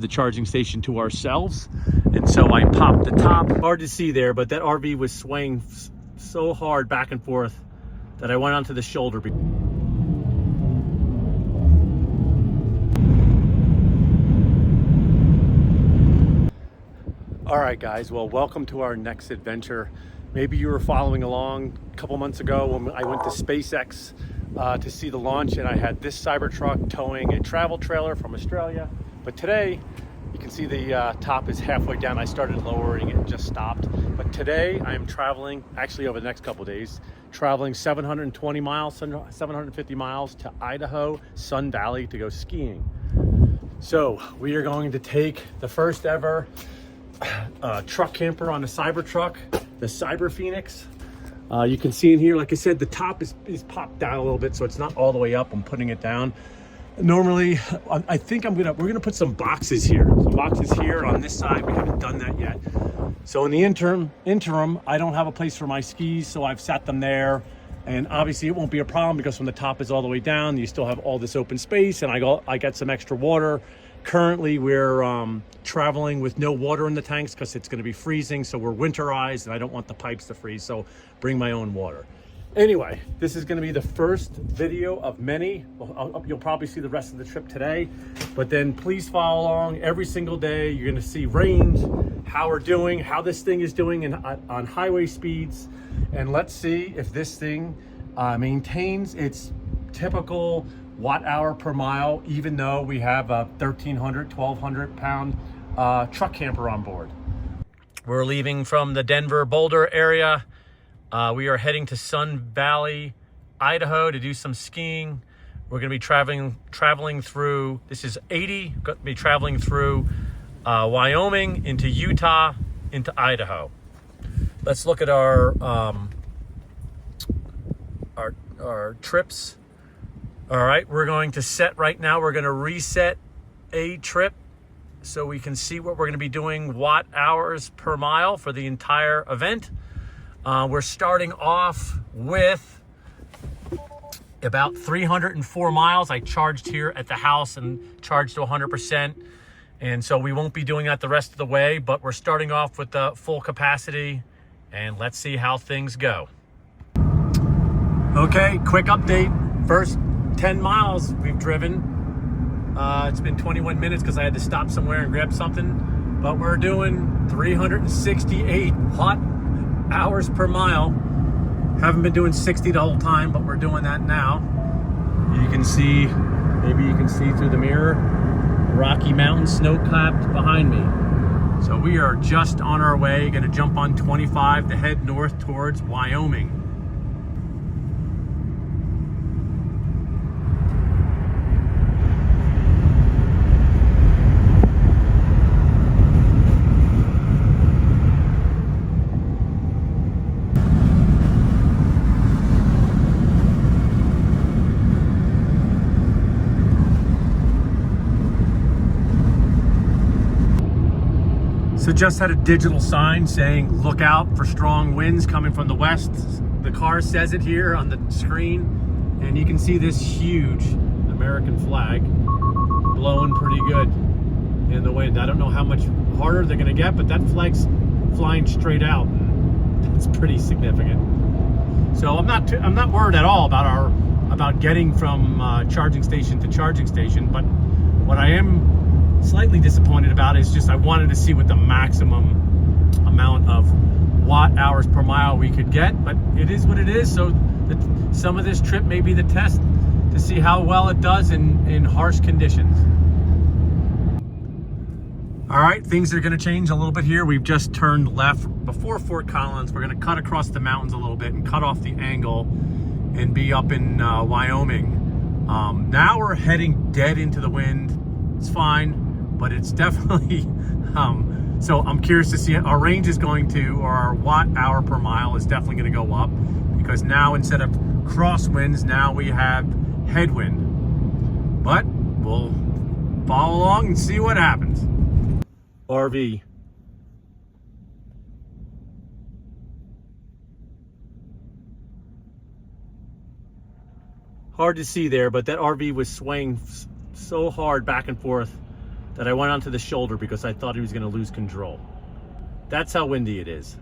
the charging station to ourselves, and so I popped the top. Hard to see there, but that RV was swaying so hard back and forth that I went onto the shoulder. All right, guys, well, welcome to our next adventure. Maybe you were following along a couple months ago when I went to SpaceX to see the launch, and I had this Cybertruck towing a travel trailer from Australia. But today, you can see the top is halfway down. I started lowering it and just stopped. But today I am traveling, actually over the next couple days, traveling 720 miles, 750 miles to Idaho, Sun Valley to go skiing. So we are going to take the first ever truck camper on a Cybertruck, the CyberPhoenix. You can see in here, like I said, the top is popped down a little bit, so it's not all the way up. I'm putting it down. Normally, I think we're gonna put some boxes here. Some boxes here on this side. We haven't done that yet. So in the interim, I don't have a place for my skis, so I've sat them there. And obviously it won't be a problem because when the top is all the way down, you still have all this open space, and I got some extra water. Currently, we're traveling with no water in the tanks because it's gonna be freezing, so we're winterized, and I don't want the pipes to freeze, so bring my own water. Anyway, this is going to be the first video of many. You'll probably see the rest of the trip today, but then please follow along every single day. You're going to see range, how we're doing, how this thing is doing on highway speeds, and let's see if this thing maintains its typical watt hour per mile, even though we have a 1,300, 1,200 pound truck camper on board. We're leaving from the Denver Boulder area. We are heading to Sun Valley, Idaho to do some skiing. We're going to be traveling through, this is 80, going to be traveling through Wyoming, into Utah, into Idaho. Let's look at our trips. All right, we're going to set right now. We're going to reset a trip so we can see what we're going to be doing watt hours per mile for the entire event. We're starting off with about 304 miles. I charged here at the house and charged to 100%. And so we won't be doing that the rest of the way, but we're starting off with the full capacity, and let's see how things go. Okay, quick update. First 10 miles we've driven. It's been 21 minutes because I had to stop somewhere and grab something, but we're doing 368 watt hours per mile. Haven't been doing 60 the whole time, but we're doing that now. You can see, maybe you can see through the mirror, Rocky Mountain snow-capped behind me. So we are just on our way, gonna jump on 25 to head north towards Wyoming. So just had a digital sign saying, look out for strong winds coming from the west. The car says it here on the screen, and you can see this huge American flag blowing pretty good in the wind. I don't know how much harder they're gonna get, but that flag's flying straight out. It's pretty significant. So I'm not worried at all about getting from charging station to charging station, but what I am slightly disappointed about is just I wanted to see what the maximum amount of watt hours per mile we could get, but it is what it is. So some of this trip may be the test to see how well it does in harsh conditions. All right, things are going to change a little bit here. We've just turned left before Fort Collins. We're going to cut across the mountains a little bit and cut off the angle and be up in Wyoming. Now we're heading dead into the wind. It's fine, but it's definitely, so I'm curious to see, our range is going to, or our watt hour per mile is definitely going to go up, because now instead of crosswinds, now we have headwind. But we'll follow along and see what happens. RV. Hard to see there, but that RV was swaying so hard back and forth that I went onto the shoulder because I thought he was going to lose control. That's how windy it is.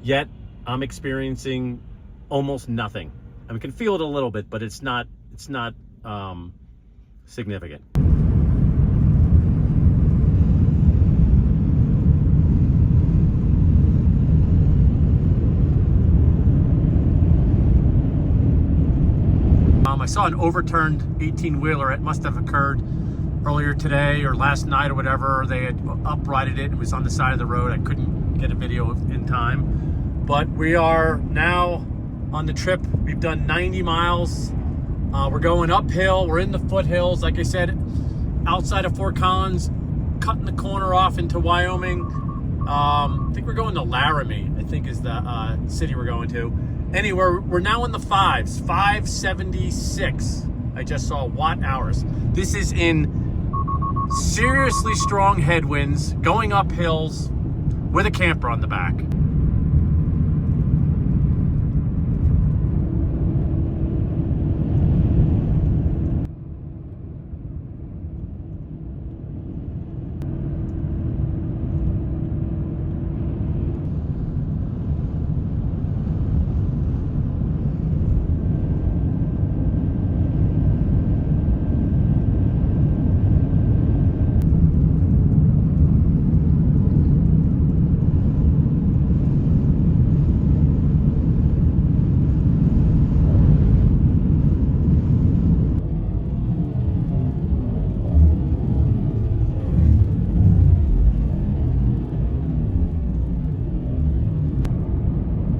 Yet I'm experiencing almost nothing. I can feel it a little bit, but it's not significant. I saw an overturned 18-wheeler. It must have occurred earlier today or last night or whatever. They had uprighted it. It was on the side of the road. I couldn't get a video in time. But we are now on the trip. We've done 90 miles. We're going uphill. We're in the foothills. Like I said, outside of Fort Collins, cutting the corner off into Wyoming. I think we're going to Laramie, I think is the city we're going to. Anyway, we're now in the 576. I just saw watt hours. This is in seriously strong headwinds, going up hills with a camper on the back.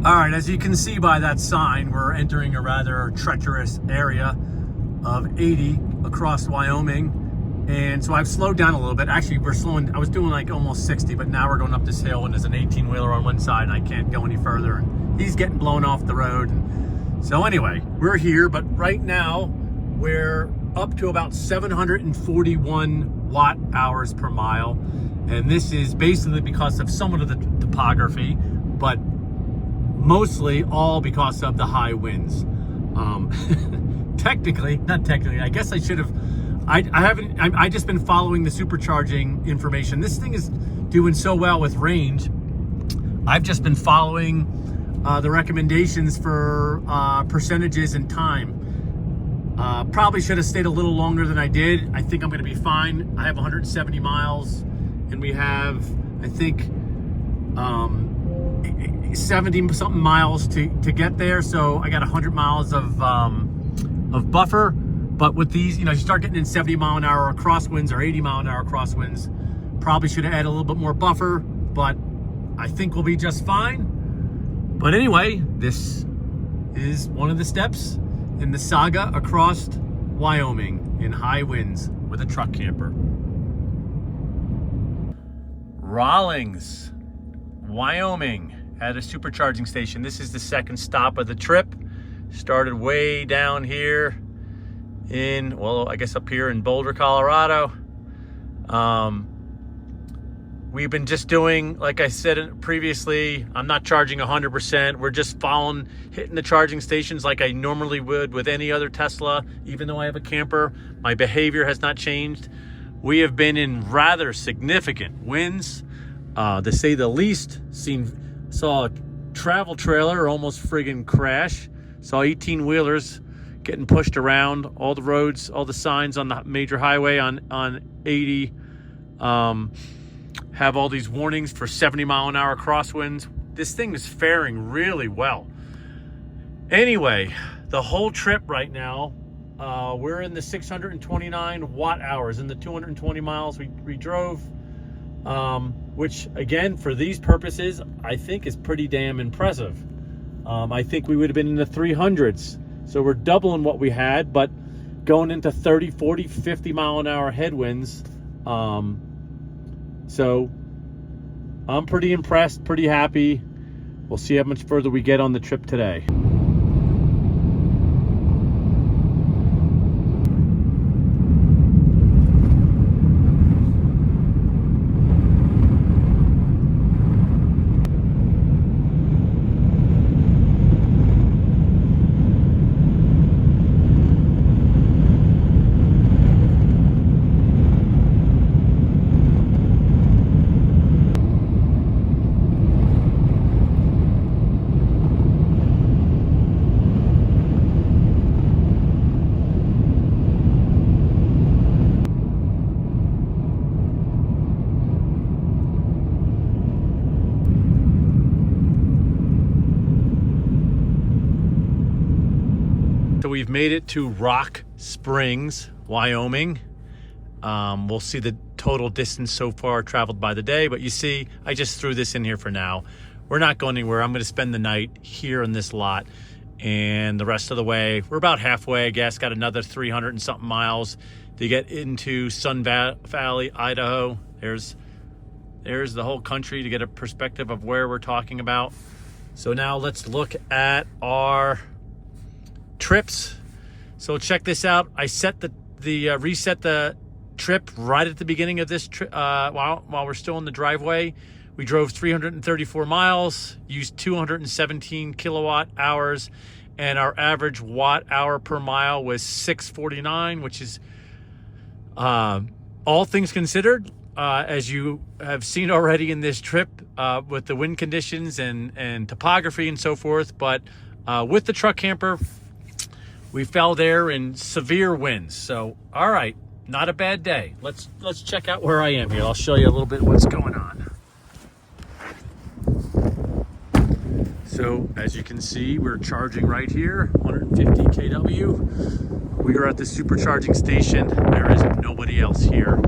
All right, as you can see by that sign, we're entering a rather treacherous area of 80 across Wyoming. And so I've slowed down a little bit. Actually, I was doing like almost 60, but now we're going up this hill and there's an 18-wheeler on one side and I can't go any further. And he's getting blown off the road. So anyway, we're here, but right now we're up to about 741 watt hours per mile. And this is basically because of somewhat of the topography, but mostly all because of the high winds. Not technically, I guess I should have, I just been following the supercharging information. This thing is doing so well with range. I've just been following the recommendations for percentages and time. Probably should have stayed a little longer than I did. I think I'm gonna be fine. I have 170 miles and we have, I think, 70 something miles to get there. So I got 100 miles of buffer. But with these, you start getting in 70 mile an hour crosswinds or 80 mile an hour crosswinds. Probably should have added a little bit more buffer, but I think we'll be just fine. But anyway, this is one of the steps in the saga across Wyoming in high winds with a truck camper. Rawlins, Wyoming, at a supercharging station. This is the second stop of the trip. Started way down here in, well, I guess up here in Boulder, Colorado. We've been just doing, like I said previously, I'm not charging 100%. We're just hitting the charging stations like I normally would with any other Tesla. Even though I have a camper, my behavior has not changed. We have been in rather significant winds, to say the least. Saw a travel trailer almost friggin' crash. Saw 18-wheelers getting pushed around. All the roads, all the signs on the major highway on 80 have all these warnings for 70 mile an hour crosswinds. This thing is faring really well. Anyway, the whole trip right now, we're in the 629 watt hours in the 220 miles we drove. Which again, for these purposes, I think is pretty damn impressive. I think we would have been in the 300s. So we're doubling what we had, but going into 30, 40, 50 mile an hour headwinds. So I'm pretty impressed, pretty happy. We'll see how much further we get on the trip today. we've made it to Rock Springs, Wyoming. We'll see the total distance so far traveled by the day, but you see, I just threw this in here for now. We're not going anywhere. I'm going to spend the night here in this lot, and the rest of the way, we're about halfway, I guess. Got another 300 and something miles to get into Sun Valley, Idaho. There's the whole country to get a perspective of where we're talking about. So now let's look at our trips. So check this out. I set reset the trip right at the beginning of this trip while we're still in the driveway. We drove 334 miles, used 217 kilowatt hours, and our average watt hour per mile was 649, which is all things considered, as you have seen already in this trip, with the wind conditions and topography and so forth. But with the truck camper, we fell there in severe winds. So, all right, not a bad day. Let's check out where I am here. I'll show you a little bit what's going on. So as you can see, we're charging right here, 150 kW. We are at the supercharging station. There is nobody else here.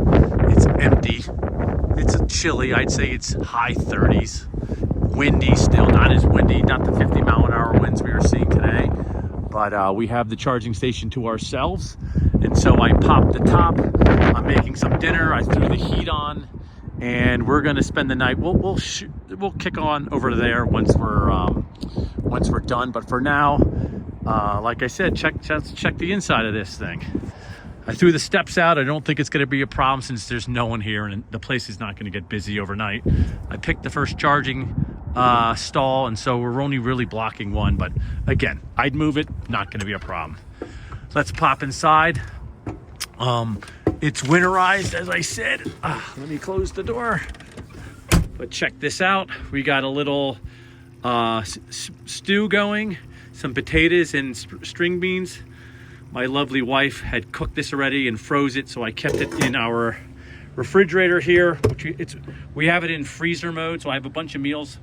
It's empty. It's chilly. I'd say it's high 30s. Windy still, not as windy, not the 50-mile-an-hour winds we were seeing today. But we have the charging station to ourselves. And so I popped the top. I'm making some dinner. I threw the heat on. And we're going to spend the night. We'll kick on over there once we're done. But for now, like I said, check the inside of this thing. I threw the steps out. I don't think it's going to be a problem since there's no one here and the place is not going to get busy overnight. I picked the first charging stall, and so we're only really blocking one. But again, I'd move it. Not going to be a problem. Let's pop inside. It's winterized, as I said. Let me close the door. But check this out. We got a little stew going, some potatoes and string beans. My lovely wife had cooked this already and froze it, so I kept it in our refrigerator here. We have it in freezer mode, so I have a bunch of meals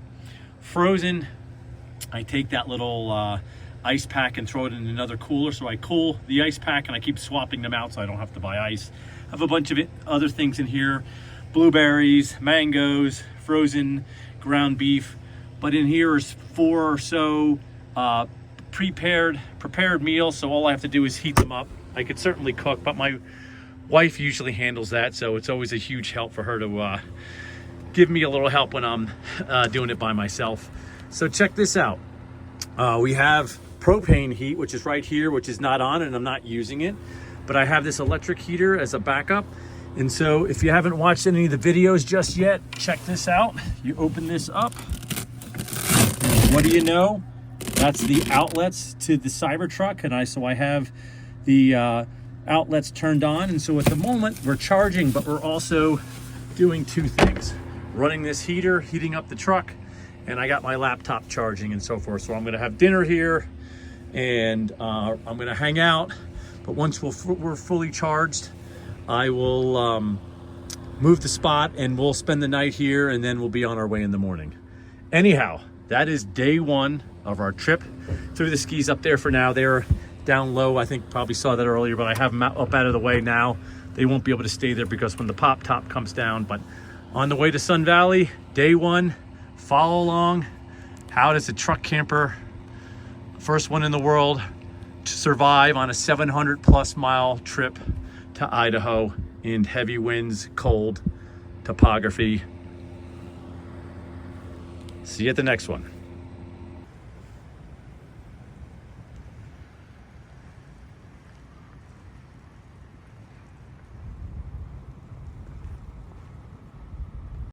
frozen. I take that little ice pack and throw it in another cooler, so I cool the ice pack and I keep swapping them out so I don't have to buy ice. I have a bunch of other things in here: blueberries, mangoes, frozen ground beef. But in here is 4 or so prepared meals, so all I have to do is heat them up. I could certainly cook, but my wife usually handles that, so it's always a huge help for her to give me a little help when I'm doing it by myself. So check this out. We have propane heat, which is right here, which is not on, and I'm not using it, but I have this electric heater as a backup. And so if you haven't watched any of the videos just yet, check this out. You open this up, and what do you know? That's the outlets to the Cybertruck, and so I have the outlets turned on. And so at the moment we're charging, but we're also doing two things: running this heater, heating up the truck, and I got my laptop charging and so forth. So I'm gonna have dinner here, and I'm gonna hang out. But once we're fully charged, I will move the spot and we'll spend the night here, and then we'll be on our way in the morning. Anyhow, that is day one of our trip. Threw the skis up there for now. They're down low. I think probably saw that earlier, but I have them up out of the way now. They won't be able to stay there because when the pop top comes down. But on the way to Sun Valley, day one. Follow along. How does a truck camper, first one in the world to survive on a 700+ mile trip to Idaho in heavy winds, cold topography? See you at the next one.